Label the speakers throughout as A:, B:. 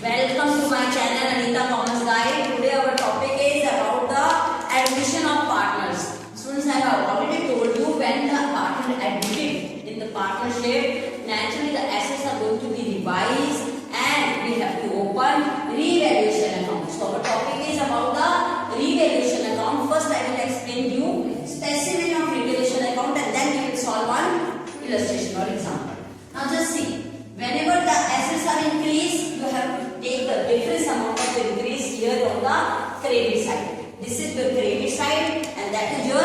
A: Welcome to my channel Anita Commerce Guide. Today our topic is about the admission of partners. Students, I have already told you when the partner admitted in the partnership, naturally the assets are going to be revised and we have to open revaluation account. So our topic is about the revaluation account. First I will explain you specimen of revaluation account and then we will solve one illustration or example. Now just see, whenever the assets are increased, you have to take the difference amount of the increase here on the credit side. This is the credit side and that is your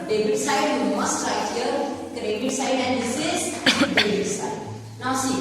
A: debit side. You must write here credit side and this is debit side. Now see,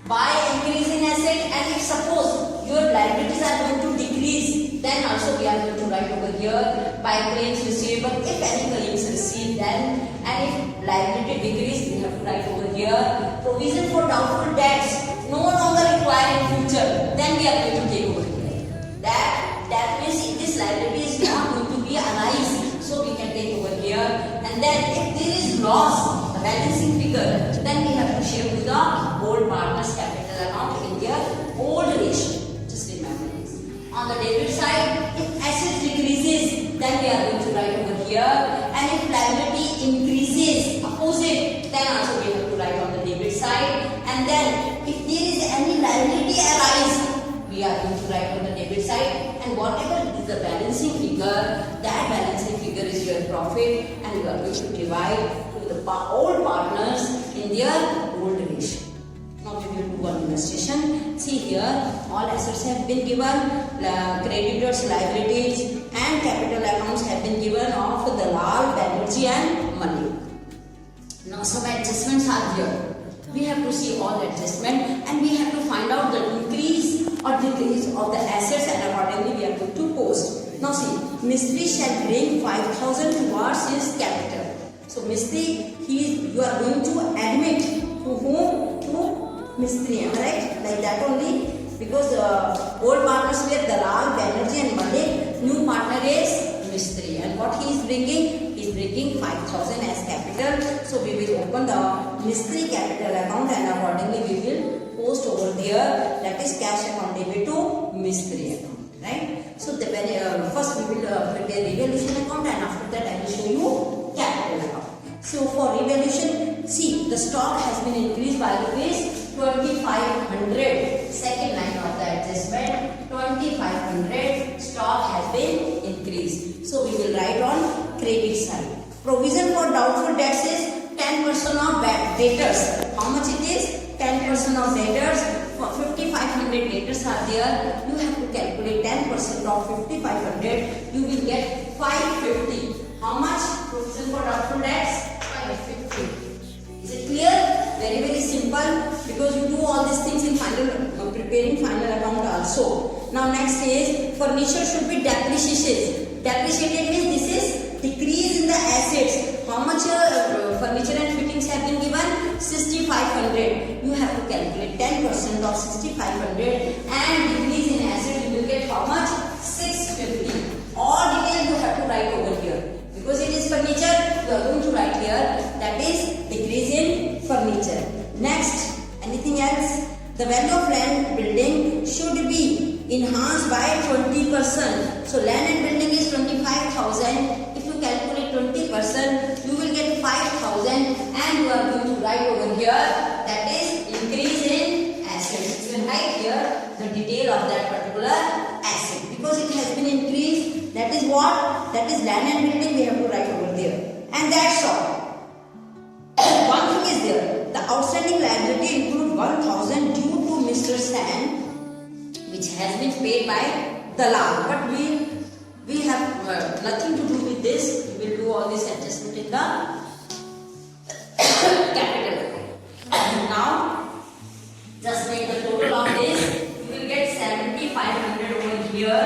A: by increasing asset and if suppose your liabilities are going to decrease, then also we are going to write over here by claims receivable. If any claims received, then and if liability decrease, we have to write over here provision for doubtful debts no longer required in future, then we are going to take over here. That means this liability is not going to be analyzed, so we can take over here. And then if there is loss, the balancing figure, then we have to share to the old partners capital account in their old ratio. Just remember this. On the debit side, if assets decreases, then we are going to write over here. And if liability increases, opposite, then also we have to write on the debit side. And then if there is any liability arise, we are going to write on the debit side. And whatever is the balancing figure, that balancing figure is your profit, and you are going to divide to the old partners in their old ratio. Now we will do one illustration. See here, all assets have been given, creditors, liabilities and capital accounts have been given of Dalal, Banerjee and Malik. Now some adjustments are here. We have to see all adjustment and we have to find out the increase or decrease of the assets and accordingly we are going to post. Now see, Mistry shall bring 5,000 towards his capital. So Mistry, you are going to admit to whom? To Mistry, am I right? Like that only, because old partners were Dalal, Banerjee and Malik, new partner is Mistry, and what he is bringing? He is bringing 5,000 as capital. So we will open the Mistry capital account and accordingly we will post over there, that is cash account debit to Mistry account, right? So the first we will prepare revaluation account and after that I will show you capital account. So for revaluation, see, the stock has been increased by rupees 2,500. Second line of the adjustment, 2,500 stock has been increased. So we will write on credit side. Provision for doubtful debts is 10% of debtors. How much it is? 10% of debtors. For 5,500 debtors are there. You have to calculate 10% of 5,500. You will get 550. How much? Provision for doubtful debts? 550. Is it clear? Very simple, because you do all these things in final preparing final account also. Now next is furniture should be depreciated. Depreciated means this is decrease in the assets. How much furniture and fittings have been given? 6,500. You have to calculate 10% of 6,500 and decrease in assets. You will get how much? 650. All details you have to write over here. Because it is furniture, you are going to write here, that is decrease in furniture. Next, anything else? The value of land building should be enhanced by 20%. So land and building is 25,000. If you calculate 20%, you will get 5,000 and you are going to write over here, that is increase in assets. You will write here the detail of that particular asset. Because it has been increased, that is what? That is land and building, we have to write over there. And that's all. One thing is there. The outstanding liability include 1,000 due to Mr. Sen, which has been paid by Dalal. But we have nothing to do with this. We will do all this adjustment in the capital account. Now, just make the total of this. You will get 7,500 over here.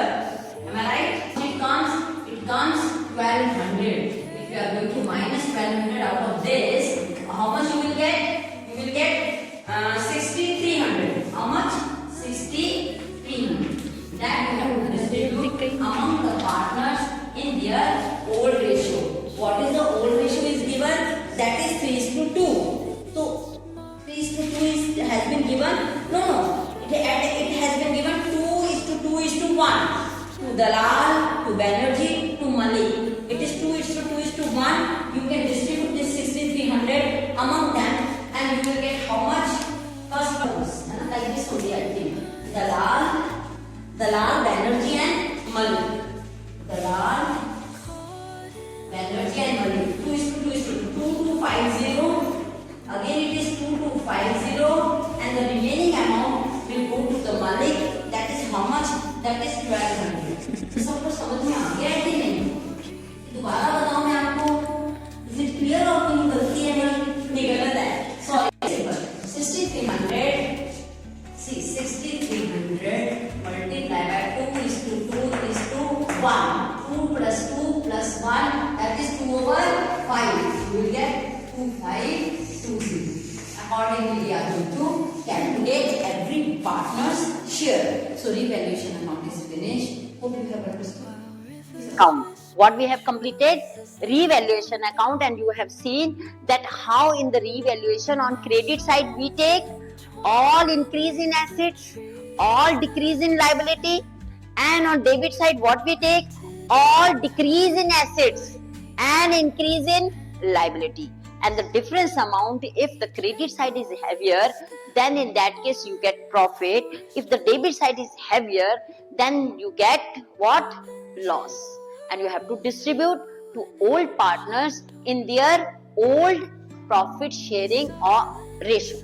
A: Am I right? It comes 1,200. If you are going to minus 1,200 out of this, how much you will get? You will get 6,300. How much? 6,300. That you have to distribute among the partners in their old ratio. What is the old ratio is given? That is 3:2. So 3:2 has been given. No. It has been given to Dalal, to Banerjee, to Malik. It is 2:1. You can distribute this 6,300 among them and you will get how much? First comes, like this only I think. Dalal, Banerjee and Malik. Dalal, Banerjee and Malik. 2:2. Again it is 2,250 and the remaining amount will go to the Malik. That is how much? That is 1,200. तो सबको समझ में आ गया है कि नहीं? दोबारा बताऊं मैं आपको. Is it clear और कोई गलती है नहीं गलत है? Sorry. 6,300. See 6,300 multiplied by 2:2:1. 2 plus 2 plus 1 that is 2/5. You will get 2,520. Accordingly, we are going to calculate every partner's share. So revaluation amount is finished. Hope you have understood.
B: Account. What we have completed? Revaluation account, and you have seen that how in the revaluation on credit side we take all increase in assets, all decrease in liability, and on debit side what we take? All decrease in assets and increase in liability. And the difference amount, if the credit side is heavier, then in that case you get profit. If the debit side is heavier, then you get what? Loss. And you have to distribute to old partners in their old profit sharing or ratio.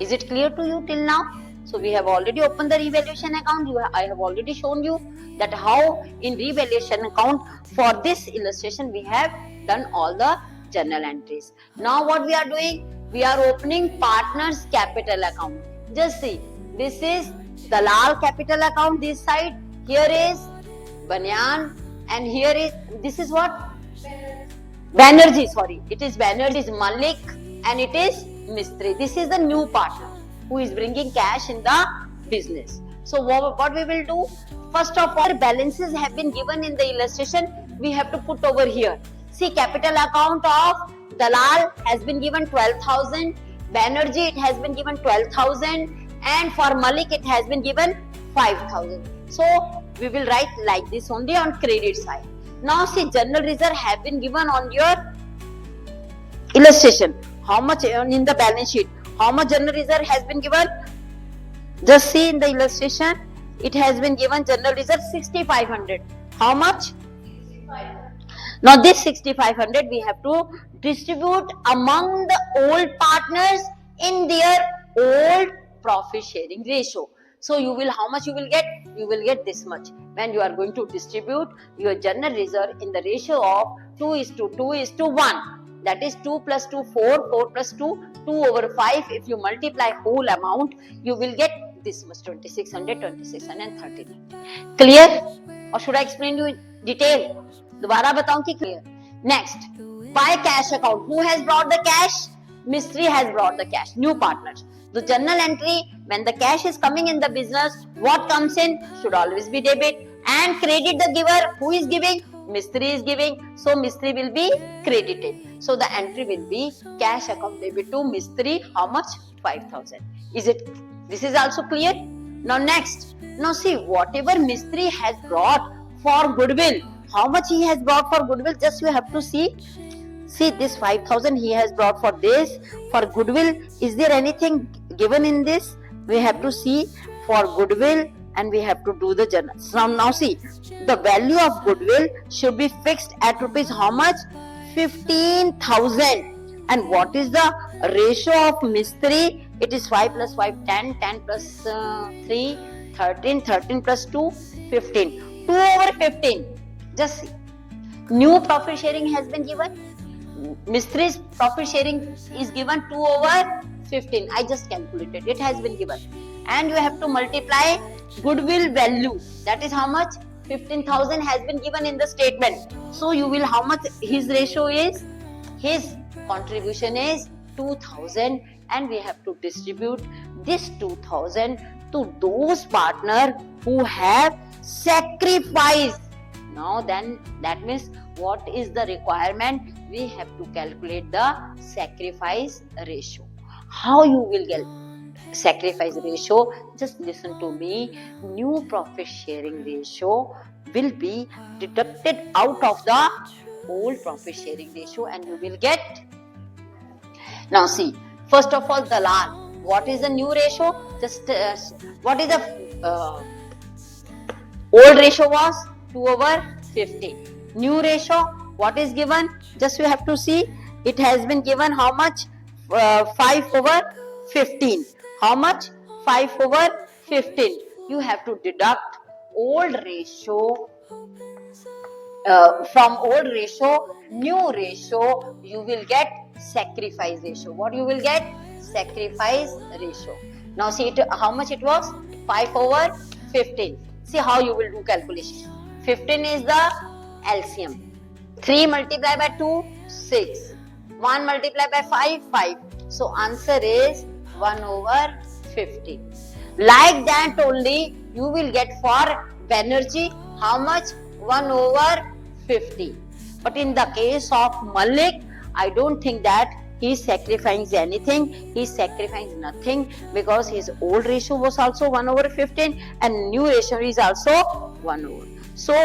B: Is it clear to you till now? So we have already opened the revaluation account. I have already shown you that how in revaluation account for this illustration we have done all the journal entries. Now what we are doing? We are opening partners capital account. Just see, this is Dalal capital account this side. Here is Banyan and here is, this is what? Banerjee, sorry. It is Banerjee, Malik and it is Mistry. This is the new partner who is bringing cash in the business. So what we will do? First of all, balances have been given in the illustration. We have to put over here. See, capital account of Dalal has been given 12,000. Banerjee it has been given 12,000. And for Malik it has been given 5,000. So we will write like this only on credit side. Now see, general reserve have been given on your illustration. How much in the balance sheet? How much general reserve has been given? Just see in the illustration. It has been given general reserve 6,500. How much? 6,500. Now this 6,500 we have to distribute among the old partners in their old profit sharing ratio. So you will, how much you will get? You will get this much when you are going to distribute your general reserve in the ratio of 2:2:1. That is 2 plus 2, 4, 4 plus 2, 2/5. If you multiply whole amount, you will get this much, 2,600, 2,639. Clear? Or should I explain you in detail? दोबारा बताऊं कि clear? Next, by cash account. Who has brought the cash? Mistry has brought the cash. New partners. The journal entry, when the cash is coming in the business, what comes in should always be debit. And credit the giver. Who is giving? Mistry is giving. So Mistry will be credited. So the entry will be cash account debit to Mistry. How much? 5,000. Is it? This is also clear. Now next. Now see, whatever Mistry has brought for goodwill. How much he has brought for goodwill? Just you have to see. See, this 5,000 he has brought for this. For goodwill, is there anything given in this? We have to see for goodwill and we have to do the journal. So now see, the value of goodwill should be fixed at rupees how much? 15,000. And what is the ratio of Mistry? It is 5 plus 5, 10, 10 plus 3, 13, 13 plus 2, 15. 2/15. Just see. New profit sharing has been given. Mistry's profit sharing is given 2/15. I just calculated. It has been given. And you have to multiply goodwill value. That is how much? 15,000 has been given in the statement. So you will, how much his ratio is? His contribution is 2,000 and we have to distribute this 2,000 to those partners who have sacrificed. Now then, that means what is the requirement? We have to calculate the sacrifice ratio. How you will sacrifice ratio, just listen to me. New profit sharing ratio will be deducted out of the old profit sharing ratio, and you will get. Now see, first of all, dalal. What is the new ratio? Just what is the old ratio was 2/15. New ratio, what is given? Just you have to see. It has been given how much? 5/15. How much? 5/15. You have to deduct old ratio from old ratio, new ratio. You will get sacrifice ratio. What you will get? Sacrifice ratio. Now see it. How much it was? 5/15. See how you will do calculation. 15 is the LCM. 3 multiplied by 2, 6. 1 multiplied by 5, 5. So answer is 1/50. Like that only you will get for Banerjee how much? 1/50. But in the case of Malik, I don't think that he is sacrificing anything. He is sacrificing nothing because his old ratio was also 1/15 and new ratio is also 1/. So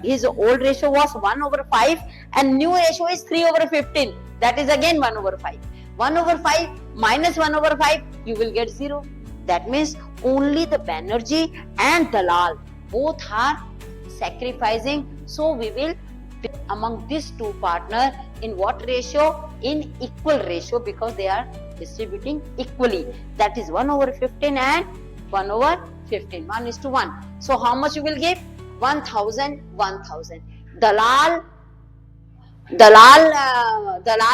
B: his old ratio was 1/5 and new ratio is 3/15. That is again 1/5. 1/5 minus 1/5, you will get 0. That means only the Banerjee and Dalal both are sacrificing. So we will among these two partners in what ratio? In equal ratio, because they are distributing equally. That is 1/15 and 1/15. 1:1. So how much you will give? 1,000, 1,000. Dalal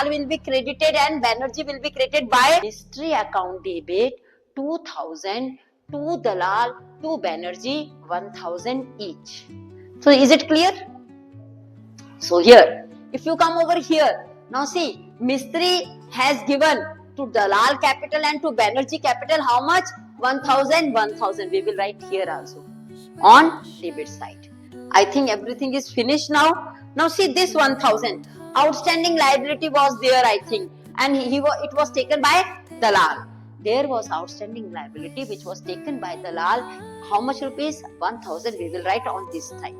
B: will be credited and Banerjee will be credited by history account debit 2,000 to Dalal to Banerjee 1,000 each. So is it clear? So here, if you come over here, now see, Mistry has given to Dalal capital and to Banerjee capital how much? 1,000, 1,000. We will write here also on debit side. I think everything is finished now. Now see this 1,000. Outstanding liability was there, I think, and it was taken by Dalal. There was outstanding liability which was taken by Dalal. How much rupees? 1,000. We will write on this side.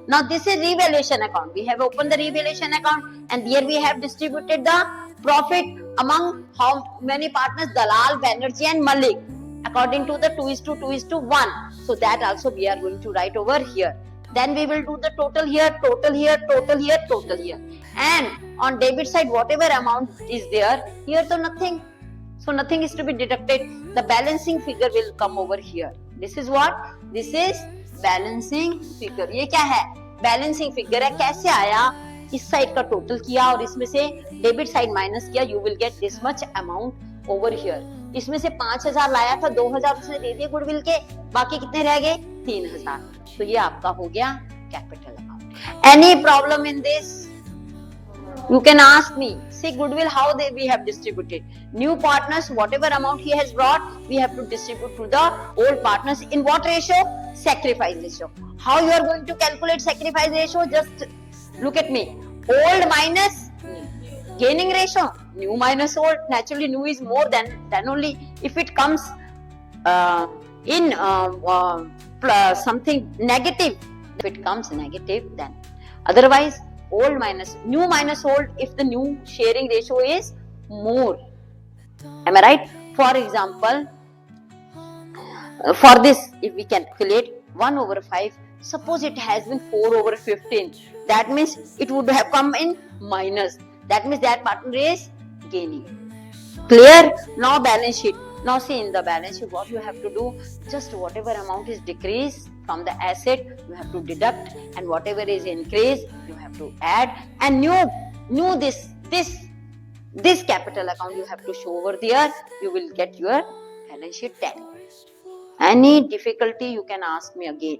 B: Now this is revaluation account. We have opened the revaluation account and here we have distributed the profit among how many partners? Dalal, Banerjee and Malik according to the 2:2:1. So that also we are going to write over here. Then we will do the total here, total here, total here, total here. And on debit side, whatever amount is there, here so nothing. So nothing is to be deducted. The balancing figure will come over here. This is what? This is balancing figure. ये क्या है? Balancing figure है. कैसे आया? इस side का total किया और इसमें से डेबिट साइड माइनस किया. You will get this much amount over here. इसमें से 5,000 लाया था, 2,000 उसने दे दिए गुडविल के, बाकी कितने रह गए? 3,000. तो ये आपका हो गया capital account. Any problem in this? You can ask me. See goodwill how we have distributed. New partners, whatever amount he has brought, we have to distribute to the old partners. In what ratio? Sacrifice ratio. How you are going to calculate sacrifice ratio? Just look at me. Old minus gaining ratio. New minus old. Naturally, new is more than only if it comes in something negative. If it comes negative, then otherwise. Old minus new minus old if the new sharing ratio is more. Am I right? For example, for this, if we calculate 1/5, suppose it has been 4/15. That means it would have come in minus. That means that partner is gaining. Clear? Now balance sheet. Now see in the balance sheet what you have to do. Just whatever amount is decreased from the asset, you have to deduct, and whatever is increased, you have to add. And new this capital account you have to show over there. You will get your balance sheet tally. Any difficulty you can ask me again.